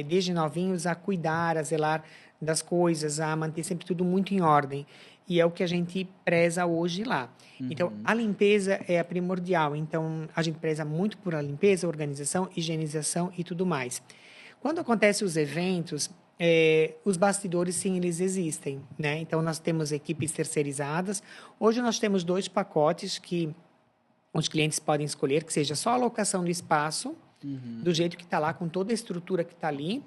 desde novinhos, a cuidar, a zelar das coisas, a manter sempre tudo muito em ordem. E é o que a gente preza hoje lá. Então, a limpeza é a primordial. Então, a gente preza muito por a limpeza, organização, higienização e tudo mais. Quando acontecem os eventos, os bastidores, sim, eles existem, né? Então, nós temos equipes terceirizadas. Hoje, nós temos 2 pacotes que os clientes podem escolher, que seja só a locação do espaço, do jeito que está lá, com toda a estrutura que está ali,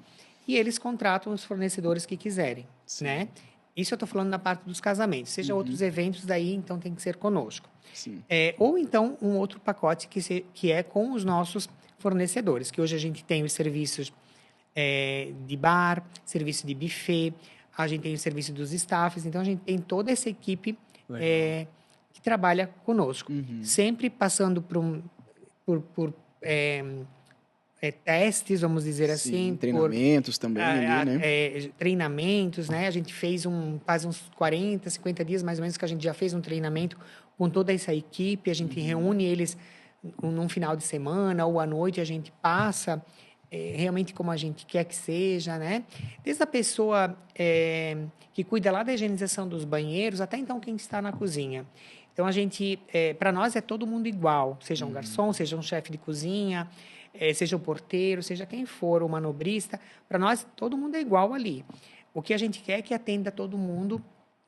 e eles contratam os fornecedores que quiserem, né? Isso eu estou falando na parte dos casamentos. Seja outros eventos, daí, então, tem que ser conosco. Sim. Ou, então, um outro pacote que é com os nossos fornecedores, que hoje a gente tem os serviços de bar, serviço de buffet, a gente tem o serviço dos staffs, então a gente tem toda essa equipe que trabalha conosco, sempre passando por testes, vamos dizer assim. Treinamentos também ali, né? Treinamentos, né? A gente faz uns 40, 50 dias mais ou menos que a gente já fez um treinamento com toda essa equipe, a gente reúne eles num final de semana ou à noite, a gente passa realmente como a gente quer que seja, né? Desde a pessoa que cuida lá da higienização dos banheiros, até então quem está na cozinha. Então, a gente, para nós, é todo mundo igual, seja um garçom, seja um chefe de cozinha, seja o porteiro, seja quem for, o manobrista, para nós, todo mundo é igual ali. O que a gente quer é que atenda todo mundo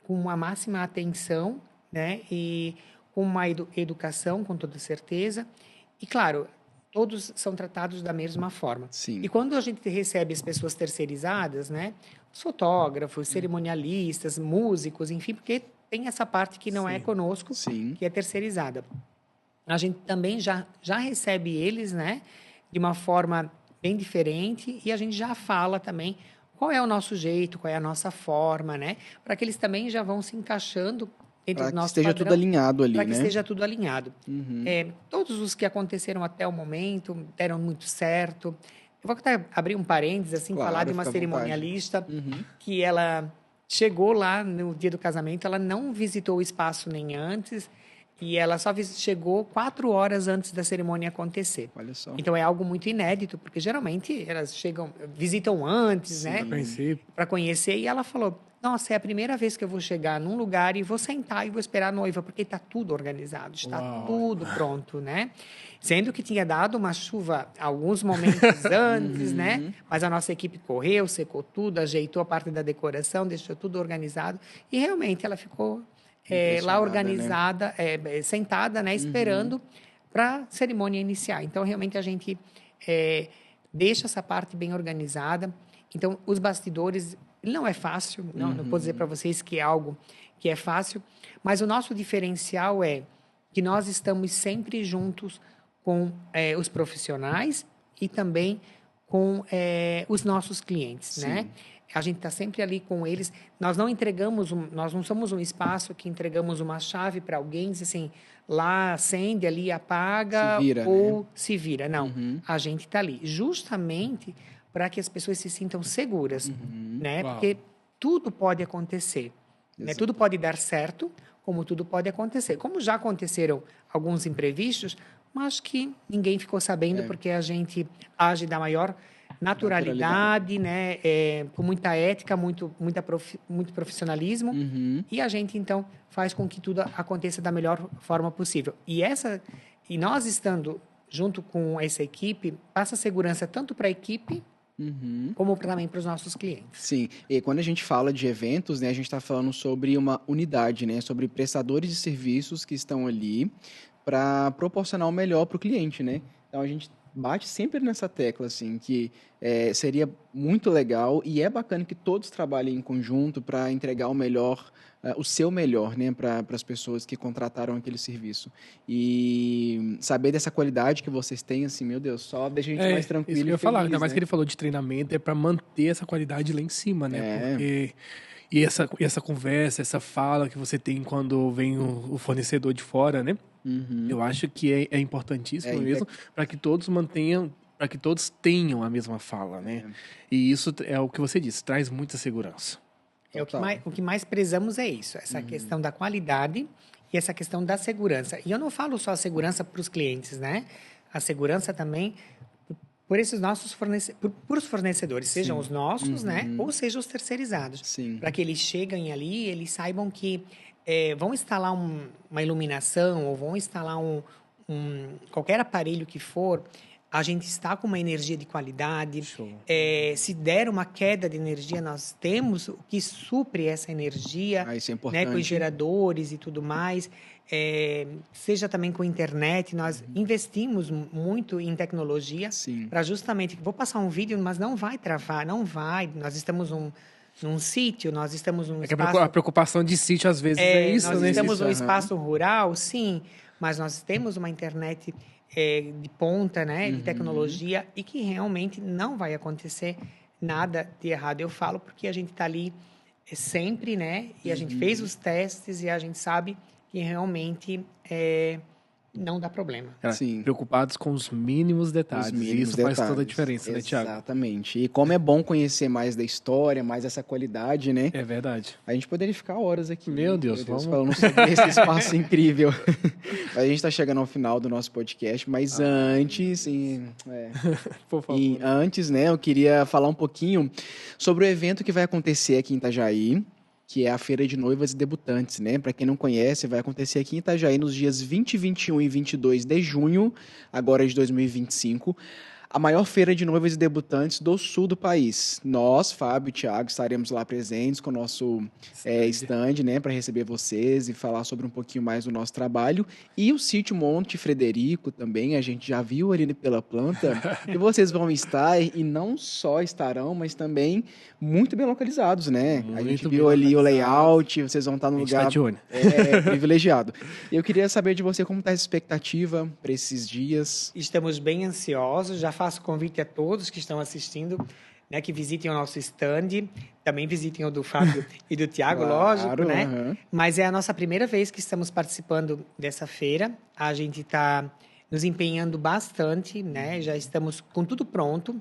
com uma máxima atenção, né? E com uma educação, com toda certeza. E, claro, todos são tratados da mesma forma. Sim. E quando a gente recebe as pessoas terceirizadas, né? Os fotógrafos, cerimonialistas, músicos, enfim, porque tem essa parte que não é conosco, que é terceirizada. A gente também já recebe eles, né? De uma forma bem diferente, e a gente já fala também qual é o nosso jeito, qual é a nossa forma, né? Para que eles também já vão se encaixando dentro do nosso padrão. Para que esteja tudo alinhado ali, né? Para que esteja tudo alinhado. Todos os que aconteceram até o momento deram muito certo. Eu vou até abrir um parênteses, assim, falar de uma cerimonialista que ela chegou lá no dia do casamento, ela não visitou o espaço nem antes, e ela só chegou 4 horas antes da cerimônia acontecer. Olha só. Então, é algo muito inédito, porque geralmente elas visitam antes, né? Para conhecer. E ela falou, nossa, é a primeira vez que eu vou chegar num lugar e vou sentar e vou esperar a noiva, porque está tudo organizado, está Uau. tudo pronto, né? Sendo que tinha dado uma chuva alguns momentos antes, né? Mas a nossa equipe correu, secou tudo, ajeitou a parte da decoração, deixou tudo organizado. E realmente ela ficou lá Impressionada, organizada, sentada, né? Esperando para a cerimônia iniciar. Então, realmente, a gente deixa essa parte bem organizada. Então, os bastidores, não é fácil, não vou dizer para vocês que é algo que é fácil, mas o nosso diferencial é que nós estamos sempre juntos com os profissionais e também com os nossos clientes, né? A gente está sempre ali com eles. Nós não entregamos, nós não somos um espaço que entregamos uma chave para alguém, diz assim, lá acende, ali apaga Se vira, ou né? se vira. Não, a gente está ali justamente para que as pessoas se sintam seguras, né? Uau. Porque tudo pode acontecer, né? Tudo pode dar certo, como tudo pode acontecer. Como já aconteceram alguns imprevistos, mas que ninguém ficou sabendo porque a gente age da maior naturalidade, né? Com muita ética, muito profissionalismo. E a gente, então, faz com que tudo aconteça da melhor forma possível. E nós estando junto com essa equipe, passa segurança tanto para a equipe como também para os nossos clientes. Sim, e quando a gente fala de eventos, né, a gente está falando sobre uma unidade, né, sobre prestadores de serviços que estão ali para proporcionar o melhor para o cliente, né? Então a gente bate sempre nessa tecla, assim, que seria muito legal e é bacana que todos trabalhem em conjunto para entregar o melhor, o seu melhor, né, para as pessoas que contrataram aquele serviço. E saber dessa qualidade que vocês têm, assim, meu Deus, só deixa a gente mais tranquilo isso que eu e ia falar, feliz, ainda mais né? que ele falou de treinamento, é para manter essa qualidade lá em cima, né? Porque e essa conversa, essa fala que você tem quando vem o fornecedor de fora, né? Eu acho que é importantíssimo mesmo para que todos mantenham, para que todos tenham a mesma fala, né? E isso é o que você disse, traz muita segurança. O que mais prezamos é isso, essa questão da qualidade e essa questão da segurança. E eu não falo só a segurança para os clientes, né? A segurança também por esses nossos por os fornecedores, sejam os nossos, né? Ou sejam os terceirizados. Sim. Para que eles cheguem ali, eles saibam que vão instalar uma iluminação ou vão instalar qualquer aparelho que for, a gente está com uma energia de qualidade. Se der uma queda de energia, nós temos o que supre essa energia, Isso é né, importante. com os geradores e tudo mais. Seja também com internet, nós investimos muito em tecnologia para justamente... Vou passar um vídeo, mas não vai travar, não vai. Nós estamos num sítio, nós estamos num espaço... A preocupação de sítio, às vezes, é isso, nós né? estamos num espaço rural, sim, mas nós temos uma internet de ponta, né, de tecnologia, e que realmente não vai acontecer nada de errado. Eu falo porque a gente está ali sempre, né, e a gente fez os testes e a gente sabe que realmente não dá problema. Sim. Preocupados com os mínimos detalhes. Isso faz toda a diferença, né, Thiago? Exatamente. E como é bom conhecer mais da história, mais essa qualidade, né? É verdade. A gente poderia ficar horas aqui. Meu Deus, vamos vamos... falando sobre esse espaço incrível. A gente está chegando ao final do nosso podcast, mas antes... Por favor. E antes, né, eu queria falar um pouquinho sobre o evento que vai acontecer aqui em Itajaí, que é a Feira de Noivas e Debutantes, né? Para quem não conhece, vai acontecer aqui em Itajaí nos dias 20, 21 e 22 de junho, agora de 2025. A maior feira de noivas e debutantes do sul do país. Nós, Fábio e Thiago, estaremos lá presentes com o nosso stand, né, para receber vocês e falar sobre um pouquinho mais do nosso trabalho. E o Sítio Monte Frederico também, a gente já viu ali pela planta. E vocês vão estar, e não só estarão, mas também muito bem localizados, né? A gente viu ali o layout, vocês vão estar num lugar privilegiado. E eu queria saber de você como está essa expectativa para esses dias. Estamos bem ansiosos, já faço convite a todos que estão assistindo, né, que visitem o nosso stand, também visitem o do Fábio e do Thiago, lógico, né? Mas é a nossa primeira vez que estamos participando dessa feira. A gente está nos empenhando bastante, né? Já estamos com tudo pronto,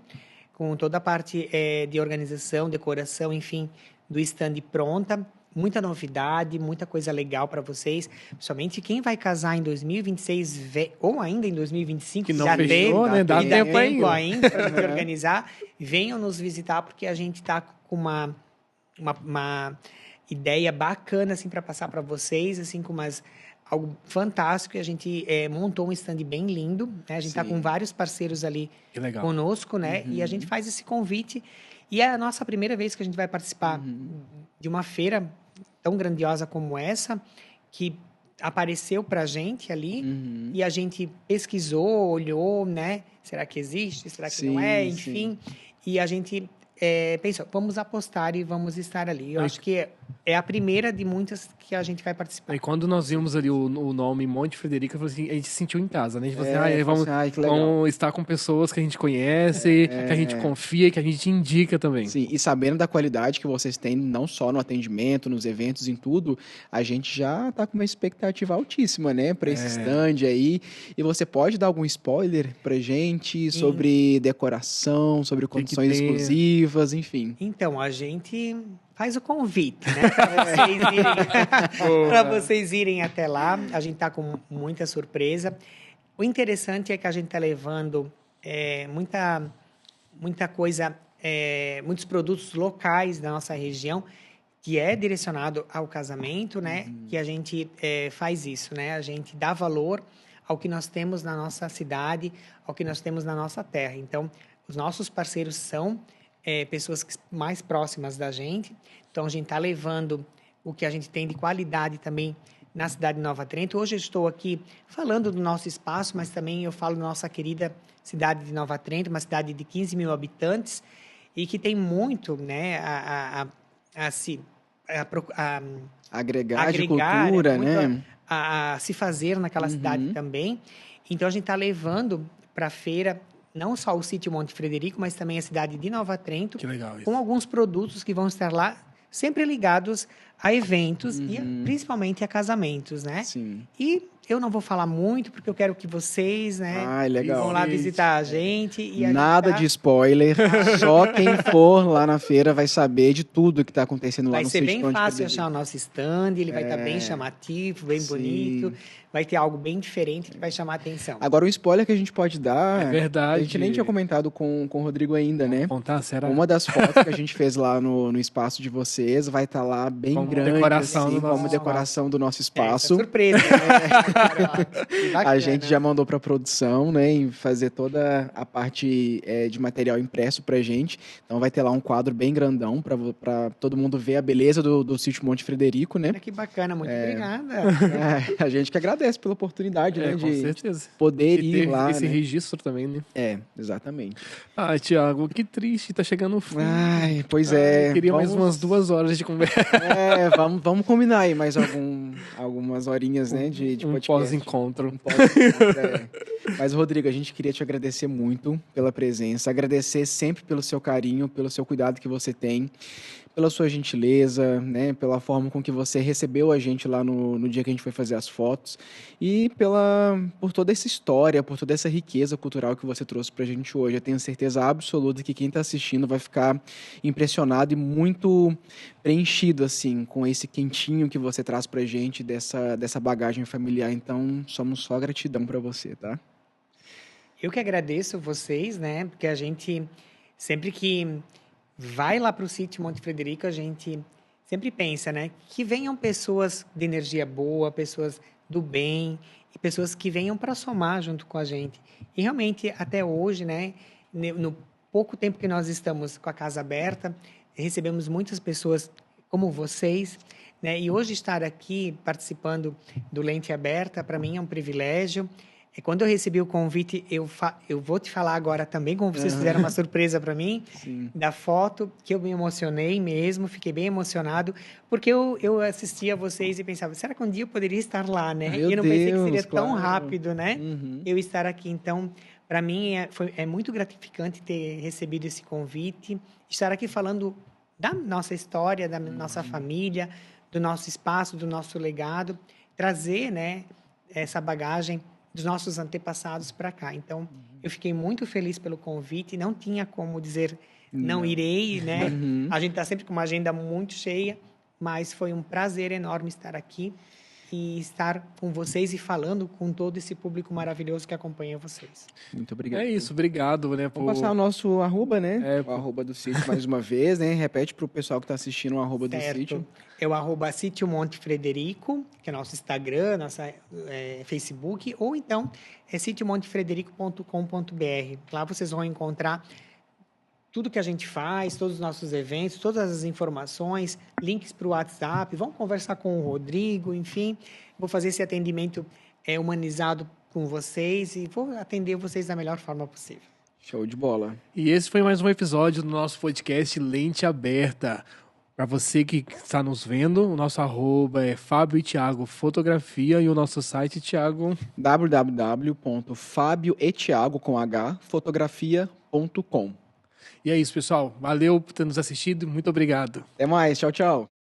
com toda a parte de organização, decoração, enfim, do stand pronta. Muita novidade, muita coisa legal para vocês. Principalmente quem vai casar em 2026 ou ainda em 2025. Que não fechou, né? Dá tempo ainda para gente organizar. Venham nos visitar porque a gente está com uma ideia bacana assim para passar para vocês, assim com algo fantástico. E a gente montou um stand bem lindo, né? A gente está com vários parceiros ali conosco, né? E a gente faz esse convite. E é a nossa primeira vez que a gente vai participar de uma feira tão grandiosa como essa, que apareceu para a gente ali, e a gente pesquisou, olhou, né? Será que existe? Será que não é? Enfim, e a gente pensou, vamos apostar e vamos estar ali. Eu acho que é a primeira de muitas que a gente vai participar. E quando nós vimos ali o nome Monte Frederico, eu falei assim, a gente se sentiu em casa, né? A gente falou assim, vamos estar com pessoas que a gente conhece, que a gente confia, que a gente indica também. Sim, e sabendo da qualidade que vocês têm, não só no atendimento, nos eventos, em tudo, a gente já tá com uma expectativa altíssima, né? Para esse stand aí. E você pode dar algum spoiler pra gente sobre decoração, sobre condições exclusivas, enfim? Então, a gente faz o convite, né? Para vocês irem até lá. A gente está com muita surpresa. O interessante é que a gente está levando muita coisa, muitos produtos locais da nossa região, que é direcionado ao casamento, né? Que a gente faz isso, né? A gente dá valor ao que nós temos na nossa cidade, ao que nós temos na nossa terra. Então, os nossos parceiros são pessoas mais próximas da gente. Então, a gente está levando o que a gente tem de qualidade também na cidade de Nova Trento. Hoje eu estou aqui falando do nosso espaço, mas também eu falo da nossa querida cidade de Nova Trento, uma cidade de 15 mil habitantes e que tem muito, né, agregar de cultura, né? A se fazer naquela cidade também. Então, a gente está levando para a feira não só o sítio Monte Frederico, mas também a cidade de Nova Trento, que legal isso, com alguns produtos que vão estar lá, sempre ligados a eventos e principalmente a casamentos, né? Sim. E eu não vou falar muito, porque eu quero que vocês, né, legal. vão lá visitar a gente. E nada de spoiler, só quem for lá na feira vai saber de tudo que está acontecendo lá no sítio. Vai ser bem fácil achar o nosso stand, ele vai estar bem chamativo, bem bonito, vai ter algo bem diferente que vai chamar a atenção. Agora, o spoiler que a gente pode dar, é verdade, a gente nem tinha comentado com o Rodrigo ainda, né? Contar, será? Uma das fotos que a gente fez lá no espaço de vocês vai estar lá bem como grande, decoração assim, como decoração do nosso espaço. Surpresa, né? A gente já mandou para a produção, né, em fazer toda a parte de material impresso pra gente. Então vai ter lá um quadro bem grandão para todo mundo ver a beleza do sítio Monte Frederico, né? Olha que bacana, muito obrigada. A gente que agradece pela oportunidade, né, com certeza. Poder ir lá, esse registro também, né? Exatamente. Thiago, que triste, tá chegando o fim. Ai, pois é. Queria mais umas 2 horas de conversa. Vamos combinar aí mais algumas horinhas, né, de podcast. Pós-encontro. Mas, Rodrigo, a gente queria te agradecer muito pela presença, agradecer sempre pelo seu carinho, pelo seu cuidado que você tem, pela sua gentileza, né, pela forma com que você recebeu a gente lá no dia que a gente foi fazer as fotos e por toda essa história, por toda essa riqueza cultural que você trouxe pra gente hoje. Eu tenho certeza absoluta que quem está assistindo vai ficar impressionado e muito preenchido, assim, com esse quentinho que você traz pra gente dessa bagagem familiar. Então, somos só gratidão pra você, tá? Eu que agradeço vocês, né, porque a gente, sempre que vai lá para o sítio Monte Frederico, a gente sempre pensa, né, que venham pessoas de energia boa, pessoas do bem e pessoas que venham para somar junto com a gente. E realmente, até hoje, né, no pouco tempo que nós estamos com a casa aberta, recebemos muitas pessoas como vocês, né, e hoje estar aqui participando do Lente Aberta, para mim é um privilégio. Quando eu recebi o convite, eu vou te falar agora também, como vocês fizeram uma surpresa para mim, da foto, que eu me emocionei mesmo, fiquei bem emocionado, porque eu assistia a vocês e pensava, será que um dia eu poderia estar lá, né? E eu não pensei que seria tão rápido, né? Eu estar aqui. Então, para mim, é muito gratificante ter recebido esse convite, estar aqui falando da nossa história, da nossa família, do nosso espaço, do nosso legado, trazer, né, essa bagagem dos nossos antepassados para cá. Então, eu fiquei muito feliz pelo convite, não tinha como dizer não irei, né? A gente está sempre com uma agenda muito cheia, mas foi um prazer enorme estar aqui e estar com vocês e falando com todo esse público maravilhoso que acompanha vocês. Muito obrigado. É isso, obrigado, né? Vou passar o nosso arroba, né? É, o arroba do sítio mais uma vez, né? Repete para o pessoal que está assistindo o arroba do sítio. É o arroba Sítio Monte Frederico, que é nosso Instagram, nossa Facebook, ou então é sitiomontefrederico.com.br. Lá vocês vão encontrar tudo que a gente faz, todos os nossos eventos, todas as informações, links para o WhatsApp, vão conversar com o Rodrigo, enfim. Vou fazer esse atendimento humanizado com vocês e vou atender vocês da melhor forma possível. Show de bola. E esse foi mais um episódio do nosso podcast Lente Aberta. Para você que está nos vendo, o nosso arroba é Fábio e Thiago Fotografia e o nosso site, Thiago... www.fabioetiago.fotografia.com. E é isso, pessoal. Valeu por ter nos assistido. Muito obrigado. Até mais. Tchau, tchau.